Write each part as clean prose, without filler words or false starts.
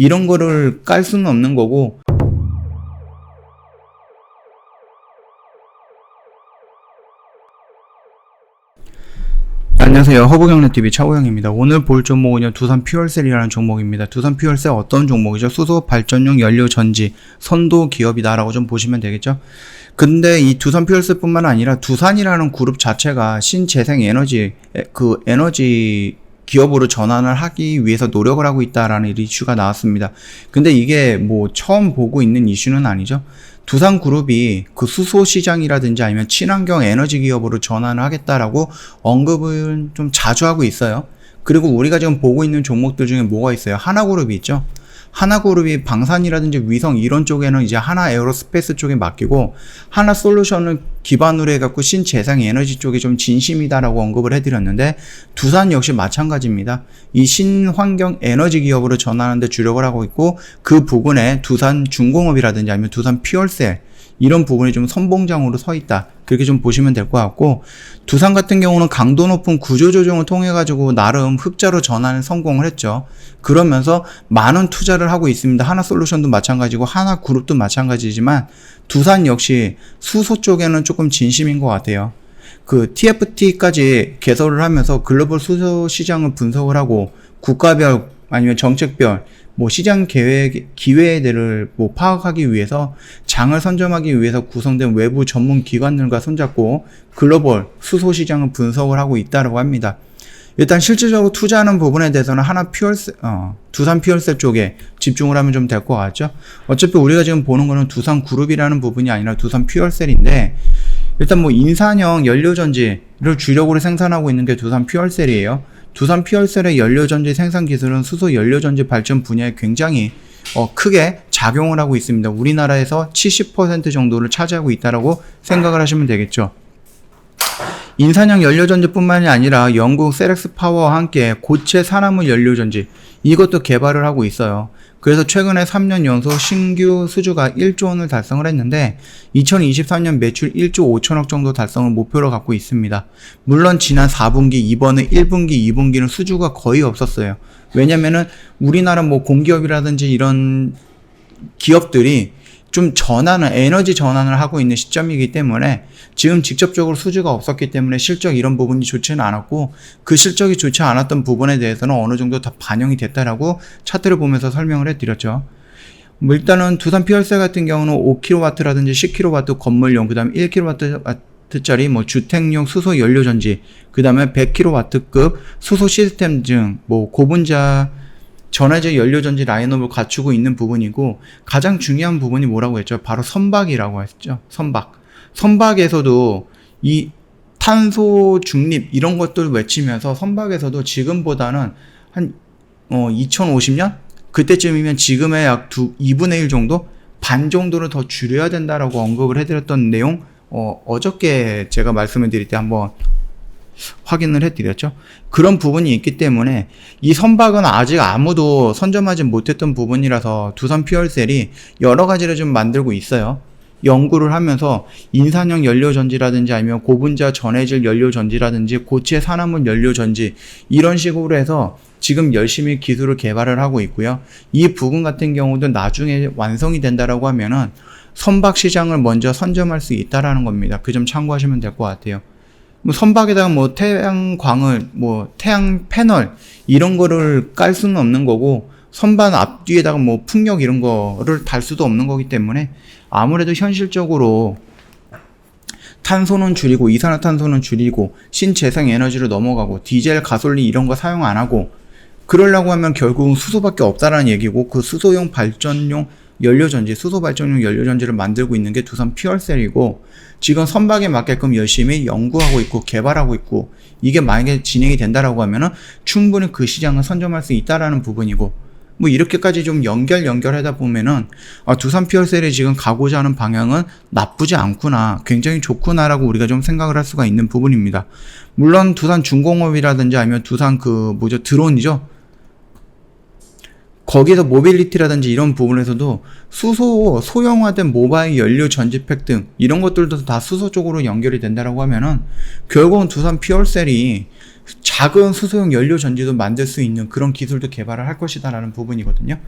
이런 거를 깔 수는 없는 거고. 안녕하세요. 허브경제TV 차우영입니다. 오늘 볼 종목은요, 두산 퓨얼셀이라는 종목입니다. 두산 퓨얼셀 어떤 종목이죠? 수소 발전용 연료 전지 선도 기업이다라고 좀 보시면 되겠죠? 근데 이 두산 퓨얼셀뿐만 아니라 두산이라는 그룹 자체가 신재생 에너지 에너지 기업으로 전환을 하기 위해서 노력을 하고 있다라는 이슈가 나왔습니다. 근데 이게 뭐 처음 보고 있는 이슈는 아니죠. 두산그룹이 그 수소 시장이라든지 아니면 친환경 에너지 기업으로 전환을 하겠다라고 언급을 좀 자주 하고 있어요. 그리고 우리가 지금 보고 있는 종목들 중에 뭐가 있어요? 하나그룹이 있죠. 하나그룹이 방산이라든지 위성 이런 쪽에는 이제 하나 에어로스페이스 쪽에 맡기고, 하나솔루션을 기반으로 해갖고 신재생 에너지 쪽에 좀 진심이다라고 언급을 해드렸는데, 두산 역시 마찬가지입니다. 이 신환경 에너지 기업으로 전환하는 데 주력을 하고 있고, 그 부분에 두산 중공업이라든지 아니면 두산 퓨얼셀 이런 부분이 좀 선봉장으로 서 있다, 그렇게 좀 보시면 될 것 같고, 두산 같은 경우는 강도 높은 구조조정을 통해 가지고 나름 흑자로 전환에 성공을 했죠. 그러면서 많은 투자를 하고 있습니다. 하나솔루션도 마찬가지고 하나그룹도 마찬가지지만 두산 역시 수소 쪽에는 조금 진심인 것 같아요. 그 TFT까지 개설을 하면서 글로벌 수소 시장을 분석을 하고, 국가별 아니면 정책별 뭐 시장 계획 기회들을 뭐 파악하기 위해서, 장을 선점하기 위해서 구성된 외부 전문 기관들과 손잡고 글로벌 수소 시장을 분석을 하고 있다고 합니다. 일단 실질적으로 투자하는 부분에 대해서는 두산 퓨얼셀 쪽에 집중을 하면 좀 될 것 같죠. 어차피 우리가 지금 보는 거는 두산 그룹이라는 부분이 아니라 두산 퓨얼셀인데, 일단 뭐 인산형 연료전지를 주력으로 생산하고 있는 게 두산 퓨얼셀이에요. 두산 퓨얼셀의 연료전지 생산 기술은 수소 연료전지 발전 분야에 굉장히 크게 작용을 하고 있습니다. 우리나라에서 70% 정도를 차지하고 있다라고 생각을 하시면 되겠죠. 인산형 연료전지뿐만이 아니라 영국 셀렉스 파워와 함께 고체 산화물 연료전지, 이것도 개발을 하고 있어요. 그래서 최근에 3년 연속 신규 수주가 1조 원을 달성을 했는데, 2023년 매출 1조 5천억 정도 달성을 목표로 갖고 있습니다. 물론 지난 4분기, 이번에 1분기, 2분기는 수주가 거의 없었어요. 왜냐면은 우리나라 뭐 공기업이라든지 이런 기업들이 좀 에너지 전환을 하고 있는 시점이기 때문에 지금 직접적으로 수주가 없었기 때문에 실적 이런 부분이 좋지는 않았고, 그 실적이 좋지 않았던 부분에 대해서는 어느 정도 다 반영이 됐다라고 차트를 보면서 설명을 해드렸죠. 뭐 일단은 두산 퓨얼셀 같은 경우는 5kW라든지 10kW 건물용, 그 다음에 1kW짜리 뭐 주택용 수소 연료전지, 그 다음에 100kW급 수소 시스템 등 뭐 고분자 전해질 연료전지 라인업을 갖추고 있는 부분이고, 가장 중요한 부분이 뭐라고 했죠? 바로 선박이라고 했죠. 선박에서도 이 탄소 중립 이런 것들 외치면서, 선박에서도 지금보다는 한 2050년? 그때쯤이면 지금의 약 2분의 1 정도? 반 정도를 더 줄여야 된다라고 언급을 해드렸던 내용, 어저께 제가 말씀을 드릴 때 한번 확인을 해드렸죠. 그런 부분이 있기 때문에 이 선박은 아직 아무도 선점하지 못했던 부분이라서 두산 퓨얼셀이 여러 가지를 좀 만들고 있어요. 연구를 하면서 인산형 연료전지라든지 아니면 고분자 전해질 연료전지라든지 고체 산화물 연료전지, 이런 식으로 해서 지금 열심히 기술을 개발을 하고 있고요. 이 부분 같은 경우도 나중에 완성이 된다라고 하면은 선박 시장을 먼저 선점할 수 있다라는 겁니다. 그 점 참고하시면 될 것 같아요. 뭐 선박에다가 뭐 태양광을, 뭐 태양 패널 이런 거를 깔 수는 없는 거고, 선반 앞뒤에다가 뭐 풍력 이런 거를 달 수도 없는 거기 때문에 아무래도 현실적으로 탄소는 줄이고, 이산화탄소는 줄이고, 신재생 에너지로 넘어가고, 디젤, 가솔린 이런 거 사용 안 하고, 그러려고 하면 결국은 수소밖에 없다라는 얘기고, 그 수소용 발전용 연료전지, 수소 발전용 연료전지를 만들고 있는 게 두산 퓨얼셀이고, 지금 선박에 맞게끔 열심히 연구하고 있고 개발하고 있고, 이게 만약에 진행이 된다라고 하면은 충분히 그 시장을 선점할 수 있다라는 부분이고, 뭐 이렇게까지 좀 연결하다 보면은 두산 퓨얼셀이 지금 가고자 하는 방향은 나쁘지 않구나, 굉장히 좋구나라고 우리가 좀 생각을 할 수가 있는 부분입니다. 물론 두산 중공업이라든지 아니면 두산 드론이죠. 거기서 모빌리티라든지 이런 부분에서도 수소 소형화된 모바일 연료 전지팩 등 이런 것들도 다 수소 쪽으로 연결이 된다라고 하면은 결국은 두산 퓨얼셀이 작은 수소용 연료 전지도 만들 수 있는 그런 기술도 개발을 할 것이다라는 부분이거든요.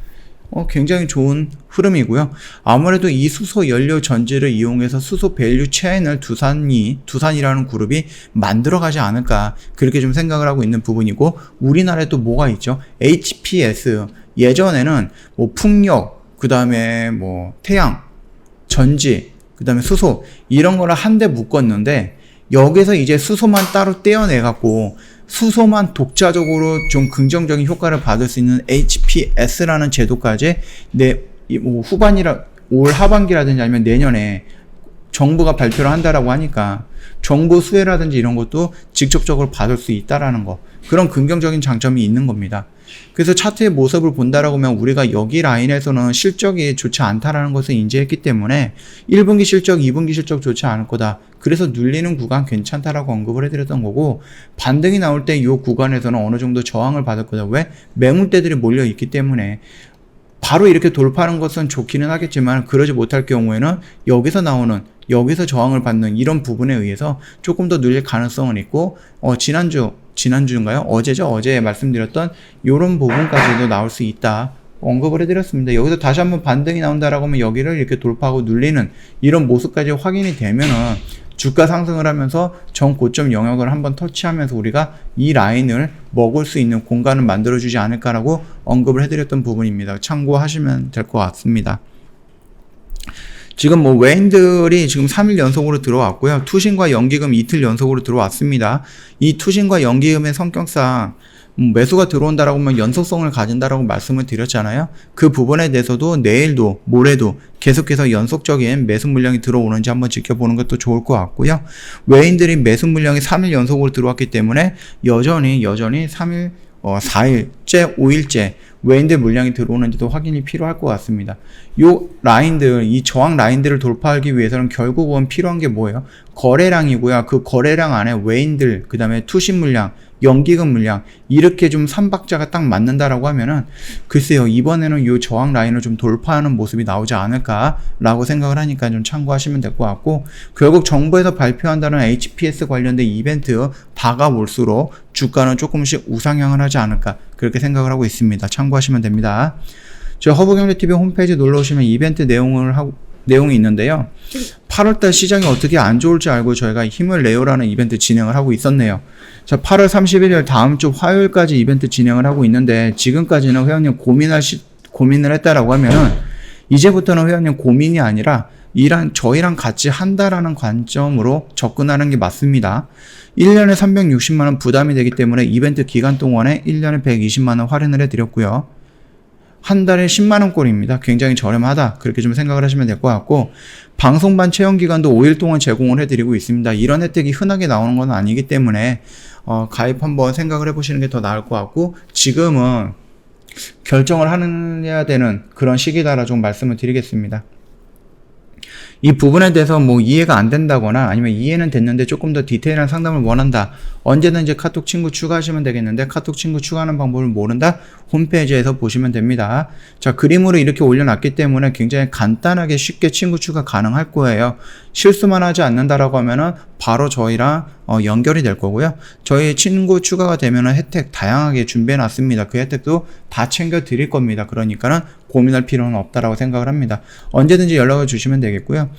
굉장히 좋은 흐름이고요. 아무래도 이 수소 연료 전지를 이용해서 수소 밸류 체인을 두산이라는 그룹이 만들어가지 않을까 그렇게 좀 생각을 하고 있는 부분이고, 우리나라에 또 뭐가 있죠? HPS. 예전에는 뭐 풍력, 그 다음에 뭐 태양, 전지, 그 다음에 수소 이런 거를 한데 묶었는데, 여기서 이제 수소만 따로 떼어내갖고 수소만 독자적으로 좀 긍정적인 효과를 받을 수 있는 HPS라는 제도까지 올 하반기라든지 아니면 내년에 정부가 발표를 한다라고 하니까 정보 수혜라든지 이런 것도 직접적으로 받을 수 있다라는 거, 그런 긍정적인 장점이 있는 겁니다. 그래서 차트의 모습을 본다라고 하면 우리가 여기 라인에서는 실적이 좋지 않다라는 것을 인지했기 때문에 1분기 실적, 2분기 실적 좋지 않을 거다. 그래서 눌리는 구간 괜찮다라고 언급을 해드렸던 거고, 반등이 나올 때 이 구간에서는 어느 정도 저항을 받을 거다. 왜? 매물대들이 몰려 있기 때문에. 바로 이렇게 돌파하는 것은 좋기는 하겠지만, 그러지 못할 경우에는 여기서 저항을 받는 이런 부분에 의해서 조금 더 눌릴 가능성은 있고, 지난주인가요? 어제 말씀드렸던 이런 부분까지도 나올 수 있다 언급을 해드렸습니다. 여기서 다시 한번 반등이 나온다라고 하면 여기를 이렇게 돌파하고 눌리는 이런 모습까지 확인이 되면은 주가 상승을 하면서 전 고점 영역을 한번 터치하면서 우리가 이 라인을 먹을 수 있는 공간을 만들어주지 않을까라고 언급을 해드렸던 부분입니다. 참고하시면 될 것 같습니다. 지금 외인들이 지금 3일 연속으로 들어왔고요. 투신과 연기금 이틀 연속으로 들어왔습니다. 이 투신과 연기금의 성격상 매수가 들어온다라고 하면 연속성을 가진다라고 말씀을 드렸잖아요. 그 부분에 대해서도 내일도 모레도 계속해서 연속적인 매수 물량이 들어오는지 한번 지켜보는 것도 좋을 것 같고요. 외인들이 매수 물량이 3일 연속으로 들어왔기 때문에 여전히 3일 4일째, 5일째 외인들 물량이 들어오는지도 확인이 필요할 것 같습니다. 요 라인들, 이 저항 라인들을 돌파하기 위해서는 결국은 필요한 게 뭐예요? 거래량이고요. 그 거래량 안에 외인들, 그 다음에 투신 물량, 연기금 물량, 이렇게 좀 3박자가 딱 맞는다라고 하면은, 글쎄요, 이번에는 요 저항 라인을 좀 돌파하는 모습이 나오지 않을까라고 생각을 하니까 좀 참고하시면 될 것 같고, 결국 정부에서 발표한다는 HPS 관련된 이벤트 다가올수록 주가는 조금씩 우상향을 하지 않을까 그렇게 생각을 하고 있습니다. 참고하시면 됩니다. 저 허브경제TV 홈페이지 놀러 오시면 이벤트 내용이 있는데요. 8월달 시장이 어떻게 안 좋을지 알고 저희가 힘을 내요라는 이벤트 진행을 하고 있었네요. 자, 8월 31일 다음 주 화요일까지 이벤트 진행을 하고 있는데, 지금까지는 회원님 고민을 했다라고 하면은, 이제부터는 회원님 고민이 아니라 저희랑 같이 한다라는 관점으로 접근하는 게 맞습니다. 1년에 360만원 부담이 되기 때문에 이벤트 기간 동안에 1년에 120만원 할인을 해드렸고요. 한 달에 10만원꼴입니다. 굉장히 저렴하다. 그렇게 좀 생각을 하시면 될 것 같고, 방송반 체험기간도 5일 동안 제공을 해드리고 있습니다. 이런 혜택이 흔하게 나오는 건 아니기 때문에 가입 한번 생각을 해보시는 게 더 나을 것 같고, 지금은 결정을 해야 되는 그런 시기다라 좀 말씀을 드리겠습니다. 이 부분에 대해서 이해가 안 된다거나 아니면 이해는 됐는데 조금 더 디테일한 상담을 원한다, 언제든지 카톡 친구 추가하시면 되겠는데, 카톡 친구 추가하는 방법을 모른다? 홈페이지에서 보시면 됩니다. 자, 그림으로 이렇게 올려놨기 때문에 굉장히 간단하게 쉽게 친구 추가 가능할 거예요. 실수만 하지 않는다라고 하면은 바로 저희랑 연결이 될 거고요. 저희 친구 추가가 되면은 혜택 다양하게 준비해 놨습니다. 그 혜택도 다 챙겨 드릴 겁니다. 그러니까는 고민할 필요는 없다라고 생각을 합니다. 언제든지 연락을 주시면 되겠고요.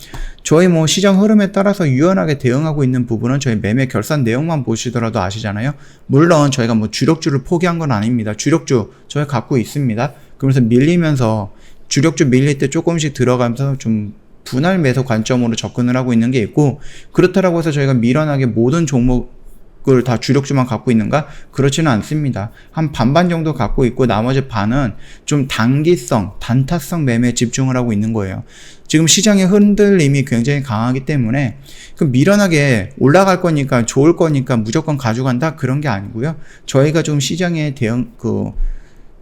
저희 시장 흐름에 따라서 유연하게 대응하고 있는 부분은 저희 매매 결산 내용만 보시더라도 아시잖아요. 물론 저희가 주력주를 포기한 건 아닙니다. 주력주 저희 갖고 있습니다. 그러면서 밀리면서 주력주 밀릴 때 조금씩 들어가면서 좀 분할 매수 관점으로 접근을 하고 있는 게 있고, 그렇다라고 해서 저희가 미련하게 모든 종목을 다 주력주만 갖고 있는가? 그렇지는 않습니다. 한 반반 정도 갖고 있고, 나머지 반은 좀 단기성, 단타성 매매에 집중을 하고 있는 거예요. 지금 시장의 흔들림이 굉장히 강하기 때문에 미련하게 올라갈 거니까 좋을 거니까 무조건 가져간다, 그런 게 아니고요. 저희가 좀 시장에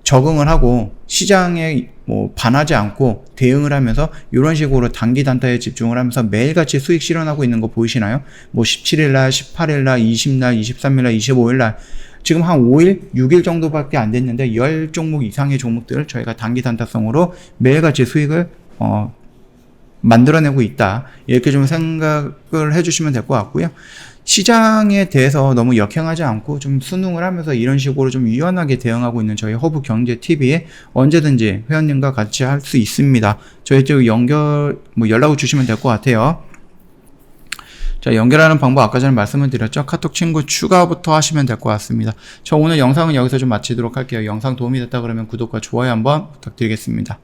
적응을 하고 시장에 반하지 않고 대응을 하면서 이런 식으로 단기 단타에 집중을 하면서 매일같이 수익 실현하고 있는 거 보이시나요? 17일날, 18일날, 20날, 23일날, 25일날 지금 한 5일, 6일 정도밖에 안 됐는데 10종목 이상의 종목들을 저희가 단기 단타성으로 매일같이 수익을 만들어내고 있다. 이렇게 좀 생각을 해주시면 될 것 같고요. 시장에 대해서 너무 역행하지 않고 좀 순응을 하면서 이런 식으로 좀 유연하게 대응하고 있는 저희 허브 경제 TV 언제든지 회원님과 같이 할 수 있습니다. 저희 쪽 연락을 주시면 될 것 같아요. 자, 연결하는 방법 아까 전에 말씀을 드렸죠. 카톡 친구 추가부터 하시면 될 것 같습니다. 저 오늘 영상은 여기서 좀 마치도록 할게요. 영상 도움이 됐다 그러면 구독과 좋아요 한번 부탁드리겠습니다.